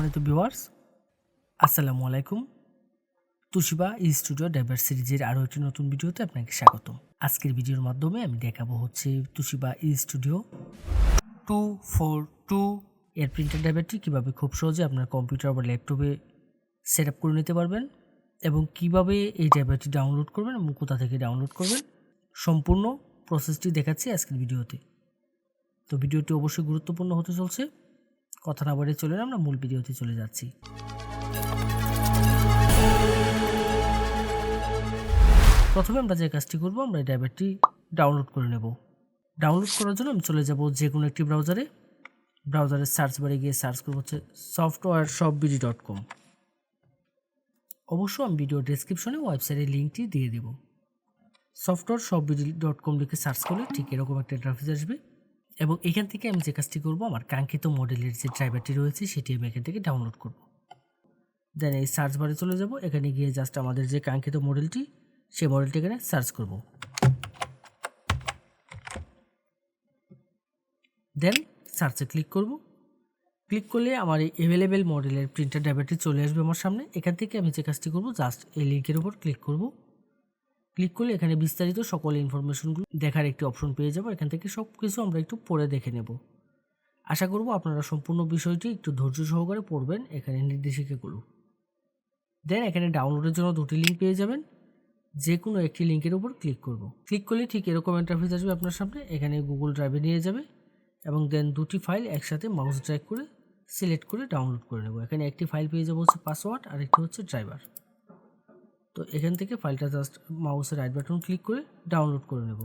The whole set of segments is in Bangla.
সম্মানিত ভিউয়ার্স, আসসালামু আলাইকুম। তুশিবা স্টুডিও ড্রাইভার সিরিজের আরও একটি নতুন ভিডিওতে আপনাকে স্বাগতম। আজকের ভিডিওর মাধ্যমে আমি দেখাবো হচ্ছে তুশিবা স্টুডিও 242 এর প্রিন্টার ড্রাইভারটি কীভাবে খুব সহজে আপনার কম্পিউটার বা ল্যাপটপে সেট আপ করে নিতে পারবেন এবং কিভাবে এই ড্রাইভারটি ডাউনলোড করবেন এবং কোথা থেকে ডাউনলোড করবেন, সম্পূর্ণ প্রসেসটি দেখাচ্ছি আজকের ভিডিওতে। তো ভিডিওটি অবশ্যই গুরুত্বপূর্ণ হতে চলছে। কথা না বাড়িয়ে চলে আমরা মূল ভিডিওতে চলে যাচ্ছি। প্রথমে আমরা যে কাজটি করব, আমরা এই ড্রাইভারটি ডাউনলোড করে নেব। ডাউনলোড করার জন্য আমি চলে যাব যে কোনো একটি ব্রাউজারের সার্চ বারে গিয়ে সার্চ করব হচ্ছে softwareshopbd.com। অবশ্য আমি ভিডিও ডেসক্রিপশনে ওয়েবসাইটের লিঙ্কটি দিয়ে দেব। softwareshopbd.com লিখে সার্চ করলে ঠিক এরকম একটা ইন্টারফেস আসবে এবং এখান থেকে আমি যে কাজটি করব, আমার কাঙ্ক্ষিত মডেলের যে ড্রাইভারটি রয়েছে সেটি আমি এখান থেকে ডাউনলোড করব। দেন এই সার্চ বারে চলে যাব, এখানে গিয়ে জাস্ট আমাদের যে কাঙ্ক্ষিত মডেলটি সেই মডেলটি এখানে সার্চ করব। দেন সার্চে ক্লিক করব। ক্লিক করলে আমার এই অ্যাভেলেবেল মডেলের প্রিন্টার ড্রাইভারটি চলে আসবে আমার সামনে। এখান থেকে আমি যে কাজটি করব, জাস্ট এই লিঙ্কের উপর ক্লিক করব। ক্লিক করলে এখানে বিস্তারিত সকল ইনফরমেশনগুলো দেখার একটি অপশন পেয়ে যাব। এখান থেকে সব কিছু আমরা একটু পড়ে দেখে নেব। আশা করব আপনারা সম্পূর্ণ বিষয়টি একটু ধৈর্য সহকারে পড়বেন এখানে নির্দেশিকাগুলো। দেন এখানে ডাউনলোডের জন্য দুটি লিঙ্ক পেয়ে যাবেন, যে কোনো একটি লিঙ্কের উপর ক্লিক করব। ক্লিক করলে ঠিক এরকম ইন্টারফেস আসবে আপনার সামনে। এখানে গুগল ড্রাইভে নিয়ে যাবে এবং দেন দুটি ফাইল একসাথে মাউস ড্র্যাগ করে সিলেক্ট করে ডাউনলোড করে নেব। এখানে একটি ফাইল পেয়ে যাবো হচ্ছে পাসওয়ার্ড আর একটি হচ্ছে ড্রাইভার। তো এখান থেকে ফাইলটা জাস্ট মাউসের রাইট বাটন ক্লিক করে ডাউনলোড করে নেব।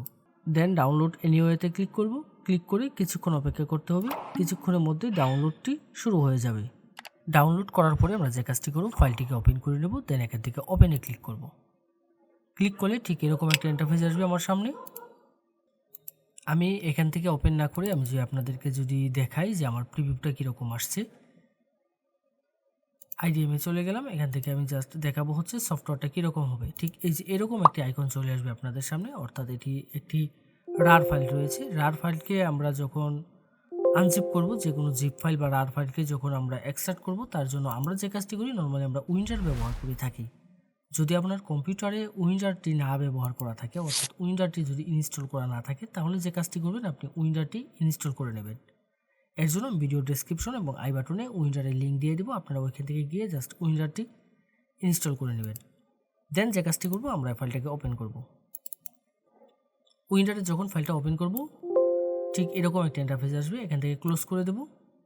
দেন ডাউনলোড এনিওয়েতে ক্লিক করব। ক্লিক করে কিছুক্ষণ অপেক্ষা করতে হবে। কিছুক্ষণের মধ্যে ডাউনলোডটি শুরু হয়ে যাবে। ডাউনলোড করার পরে আমরা যে কাজটি করব, ফাইলটিকে ওপেন করে নেব। দেন এখান থেকে ওপেনে ক্লিক করব। ক্লিক করলে ঠিক এরকম একটা ইন্টারফেস আসবে আমার সামনে। আমি এখান থেকে ওপেন না করে আমি আপনাদেরকে যদি দেখাই যে আমার প্রিভিউটা কীরকম আসছে, আইডিএমে চলে গেলাম। এখান থেকে আমি জাস্ট দেখাবো হচ্ছে সফটওয়্যারটা কীরকম হবে। ঠিক এই যে এরকম একটি আইকন চলে আসবে আপনাদের সামনে, অর্থাৎ এটি একটি রার ফাইল রয়েছে। রার ফাইলকে আমরা যখন আনজিপ করব, যে কোনো জিপ ফাইল বা রার ফাইলকে যখন আমরা এক্সট্রাক্ট করব, তার জন্য আমরা যে কাজটি করি, নর্মালি আমরা উইন্ডার ব্যবহার করে থাকি। যদি আপনার কম্পিউটারে উইন্ডারটি না ব্যবহার করা থাকে, অর্থাৎ উইন্ডারটি যদি ইনস্টল করা না থাকে, তাহলে যে কাজটি করবেন, আপনি উইন্ডারটি ইনস্টল করে নেবেন। এর জন্য ভিডিও ডেসক্রিপশন এবং আই বাটনে উইন্ডারের লিঙ্ক দিয়ে দেবো, আপনারা ওইখান থেকে গিয়ে জাস্ট উইন্ডারটি ইনস্টল করে নেবেন। দেন যে কাজটি করব, আমরা ফাইলটাকে ওপেন করব। উইন্ডারে যখন ফাইলটা ওপেন করব, ঠিক এরকম একটা ইন্টারফেস আসবে। এখান থেকে ক্লোজ করে দেবো।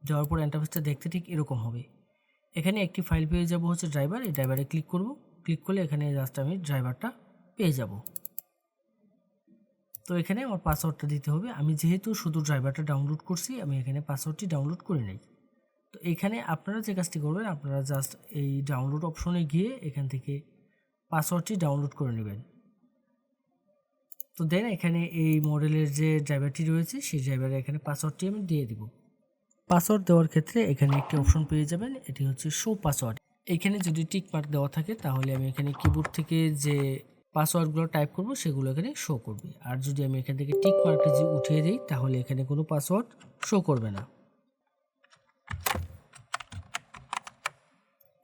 দেওয়ার পর ইন্টারফেসটা দেখতে ঠিক এরকম হবে। এখানে একটি ফাইল পেয়ে যাব হচ্ছে ড্রাইভার। এই ড্রাইভারে ক্লিক করব। ক্লিক করলে এখানে জাস্ট আমি ড্রাইভারটা পেয়ে যাব। তো এখানে আমার পাসওয়ার্ডটা দিতে হবে। আমি যেহেতু শুধু ড্রাইভারটা ডাউনলোড করছি, আমি এখানে পাসওয়ার্ডটি ডাউনলোড করে নেই। তো এখানে আপনারা যে কাজটি করবেন, আপনারা জাস্ট এই ডাউনলোড অপশনে গিয়ে এখান থেকে পাসওয়ার্ডটি ডাউনলোড করে নেবেন। তো দেন এখানে এই মডেলের যে ড্রাইভারটি রয়েছে, সেই ড্রাইভারে এখানে পাসওয়ার্ডটি আমি দিয়ে দিব। পাসওয়ার্ড দেওয়ার ক্ষেত্রে এখানে একটি অপশন পেয়ে যাবেন, এটি হচ্ছে শো পাসওয়ার্ড। এখানে যদি টিক মার্ক দেওয়া থাকে, তাহলে আমি এখানে কিবোর্ড থেকে যে পাসওয়ার্ডগুলো টাইপ করব সেগুলো এখানে শো করবে। আর যদি আমি এখান থেকে টিক মার্কটি যে উঠিয়ে দিই, তাহলে এখানে কোনো পাসওয়ার্ড শো করবে না।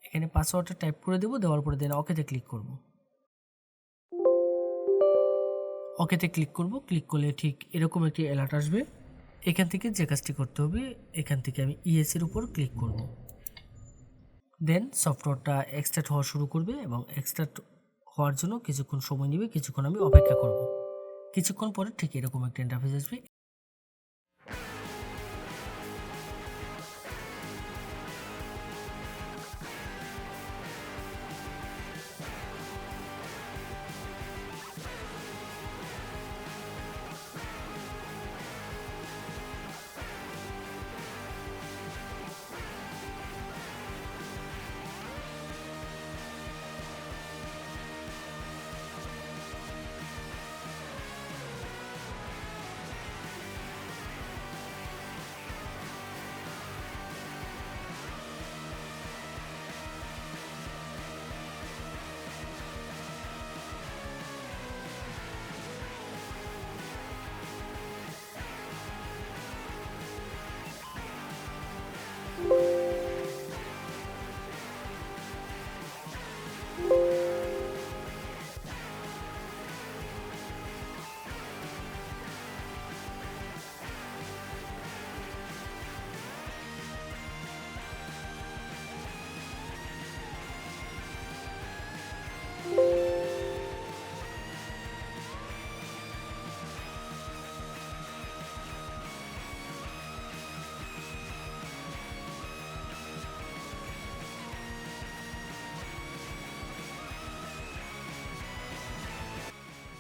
এখানে পাসওয়ার্ডটা টাইপ করে দেবো। দেওয়ার পরে দেন ওকেতে ক্লিক করব। ওকেতে ক্লিক করব। ক্লিক করলে ঠিক এরকম একটি অ্যালার্ট আসবে। এখান থেকে যে কাজটি করতে হবে, এখান থেকে আমি ইএসের উপর ক্লিক করব। দেন সফটওয়্যারটা এক্সট্রাক্ট হওয়া শুরু করবে এবং এক্সট্রাক্ট হওয়ার জন্য কিছুক্ষণ সময় নেবে। কিছুক্ষণ আমি অপেক্ষা করব। কিছুক্ষণ পরে ঠিক এরকম একটা ইন্টারফেস আসবে।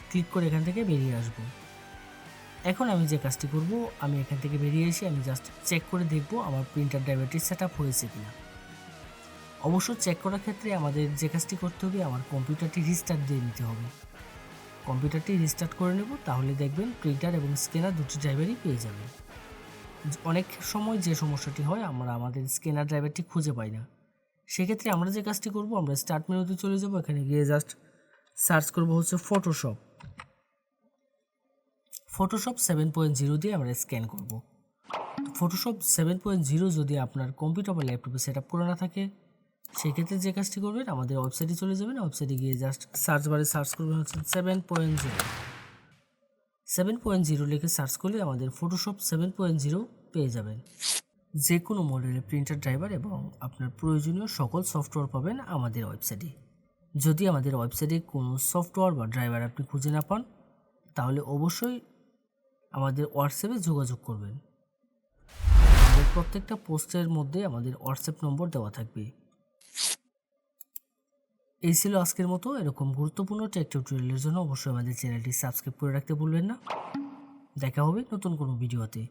ক্লিক করে এখান থেকে বেরিয়ে আসব। এখন আমি যে কাজটি করব, আমি এখান থেকে বেরিয়ে এসে আমি জাস্ট চেক করে দেখব আমার প্রিন্টার ড্রাইভারটি সেট আপ হয়েছে কিনা। অবশ্য চেক করার ক্ষেত্রে আমাদের যে কাজটি করতে হবে, আমার কম্পিউটারটি রিস্টার্ট দিয়ে নিতে হবে। কম্পিউটারটি রিস্টার্ট করে নেব, তাহলে দেখবেন প্রিন্টার এবং স্ক্যানার দুটি ড্রাইভারই পেয়ে যাবেন। অনেক সময় যে সমস্যাটি হয়, আমরা আমাদের স্ক্যানার ড্রাইভারটি খুঁজে পাই না। সেক্ষেত্রে আমরা যে কাজটি করব, আমরা স্টার্ট মেনুতে চলে যাব, এখানে গিয়ে জাস্ট সার্চ করব হচ্ছে ফটোশপ 7.0 দিয়ে আমরা স্ক্যান করব। ফটোশপ 7.0 যদি আপনার কম্পিউটার বা ল্যাপটপে সেট আপ করা না থাকে, সেক্ষেত্রে যে কাজটি করবেন, আমাদের ওয়েবসাইটে চলে যাবেন। ওয়েবসাইটে গিয়ে জাস্ট সার্চ বারে সার্চ করবেন হচ্ছে 7.0 লিখে সার্চ করলে আমাদের ফটোশপ 7.0 পেয়ে যাবেন। যে কোনো মডেলের প্রিন্টার ড্রাইভার এবং আপনার প্রয়োজনীয় সকল সফটওয়্যার পাবেন আমাদের ওয়েবসাইটে। যদি আমাদের ওয়েবসাইটে কোনো সফটওয়্যার বা ড্রাইভার আপনি খুঁজে না পান, তাহলে অবশ্যই আমাদের হোয়াটসঅ্যাপে যোগাযোগ করবেন। আমাদের প্রত্যেকটা পোস্টের মধ্যে আমাদের হোয়াটসঅ্যাপ নম্বর দেওয়া থাকবে। এই ছিল আজকের মতো। এরকম গুরুত্বপূর্ণ টেক টিউটোরিয়ালের জন্য অবশ্যই আমাদের চ্যানেলটি সাবস্ক্রাইব করে রাখতে ভুলবেন না। দেখা হবে নতুন কোনো ভিডিওতে।